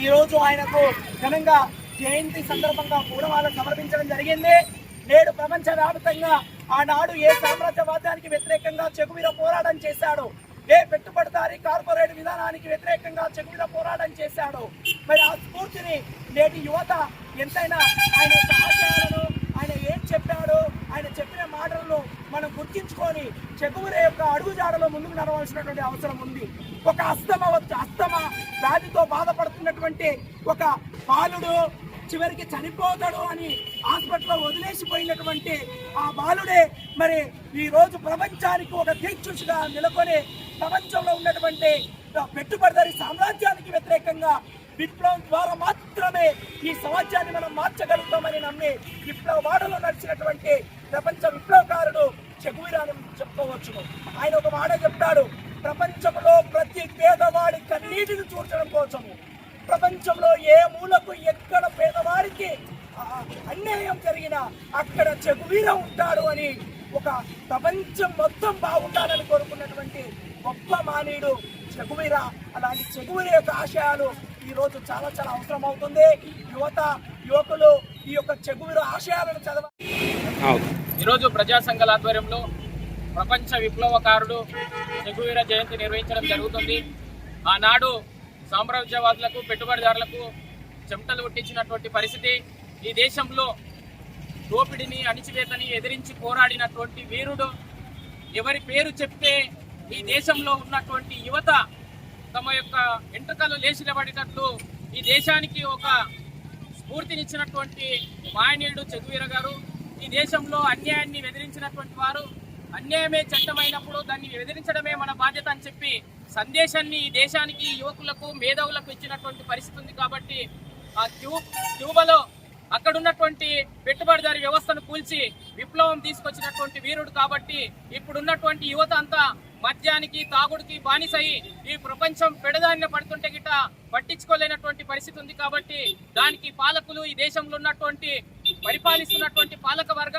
ఈ రోజు ఆయనకు ఘనంగా జయంతి సందర్భంగా పూలమాలను సమర్పించడం జరిగింది. నేడు ప్రపంచ వ్యాప్తంగా ఆనాడు ఏ సామ్రాజ్యవాదానికి వ్యతిరేకంగా చెగువీర పోరాటం చేశాడు, ఏ పెట్టుబడిదారి కార్పొరేట్ విధానానికి వ్యతిరేకంగా చెగువీర పోరాటం చేశాడు. మరి ఆ స్ఫూర్తిని నేటి యువత ఎంతైనా ఆయన యొక్క ఆశయాలను, ఆయన ఏం చెప్పాడో, ఆయన చెప్పిన మాటలను మనం గుర్తించుకొని చెగువీర యొక్క అడుగుజాడలో ముందుకు నడవలసినటువంటి అవసరం ఉంది. ఒక అస్తమ వ్యాధితో బాధపడుతున్నటువంటి ఒక బాలుడు చివరికి చనిపోతాడు అని హాస్పిటల్లో వదిలేసిపోయినటువంటి ఆ బాలుడే మరి ఈ రోజు ప్రపంచానికి ఒక దిక్సూచిగా నెలకొని ప్రపంచంలో ఉన్నటువంటి పెట్టుబడిదారీ సామ్రాజ్యానికి వ్యతిరేకంగా విప్లవం ద్వారా మాత్రమే ఈ సమాజాన్ని మనం మార్చగలుగుతామని నమ్మి విప్లవ వాడలో నడిచినటువంటి ప్రపంచ విప్లవకారుడు చెగువీరా అని చెప్పుకోవచ్చును. ఆయన ఒక మాట చెప్తాడు, ప్రపంచంలో ప్రతి పేదవాడి కన్నీటిని చూర్చడం కోసము, ప్రపంచంలో ఏ మూలకు ఎక్కడ పేదవారికి అన్యాయం జరిగినా అక్కడ చెగువీర ఉంటాడు అని, ఒక ప్రపంచం మొత్తం బాగుండాలని కోరుకున్నటువంటి గొప్ప మానవుడు చెగువీర. అలాంటి చెగువీర యొక్క ఆశయాలు ఈ రోజు చాలా చాలా అవసరం అవుతుంది. యువకులు ఈ యొక్క చెగువీర ఆశయాలను చదవాలి. ఈరోజు ప్రజా సంఘాల ఆధ్వర్యంలో ప్రపంచ విప్లవకారుడు చెగువీర జయంతి నిర్వహించడం జరుగుతుంది. ఆనాడు సామ్రాజ్యవాదులకు, పెట్టుబడిదారులకు చెమటలు కొట్టించినటువంటి పరిస్థితి, ఈ దేశంలో దోపిడిని, అణిచివేతని ఎదిరించి పోరాడినటువంటి వీరుడు. ఎవరి పేరు చెప్తే ఈ దేశంలో ఉన్నటువంటి యువత తమ యొక్క వెంట్రుకలు లేచి నిలబడేటట్లు ఈ దేశానికి ఒక స్ఫూర్తినిచ్చినటువంటి మాయనీయుడు చెగువీర గారు. ఈ దేశంలో అన్యాయాన్ని ఎదిరించినటువంటి వారు. అన్యాయమే చట్టమైనప్పుడు దాన్ని ఎదిరించడమే మన బాధ్యత అని చెప్పి సందేశాన్ని ఈ దేశానికి, యువకులకు, మేధావులకు ఇచ్చినటువంటి పరిస్థితి ఉంది. కాబట్టి ఆ క్యూబాలో అక్కడ ఉన్నటువంటి పెట్టుబడిదారి వ్యవస్థను కూల్చి విప్లవం తీసుకొచ్చినటువంటి వీరుడు. కాబట్టి ఇప్పుడున్నటువంటి యువత అంతా మద్యానికి, తాగుడికి బానిసై ఈ ప్రపంచం పెడదారిన పడుతుంటే గిట్ట పట్టించుకోలేనటువంటి పరిస్థితి ఉంది. కాబట్టి దానికి పాలకులు, ఈ దేశంలో ఉన్నటువంటి పరిపాలిస్తున్నటువంటి పాలక వర్గం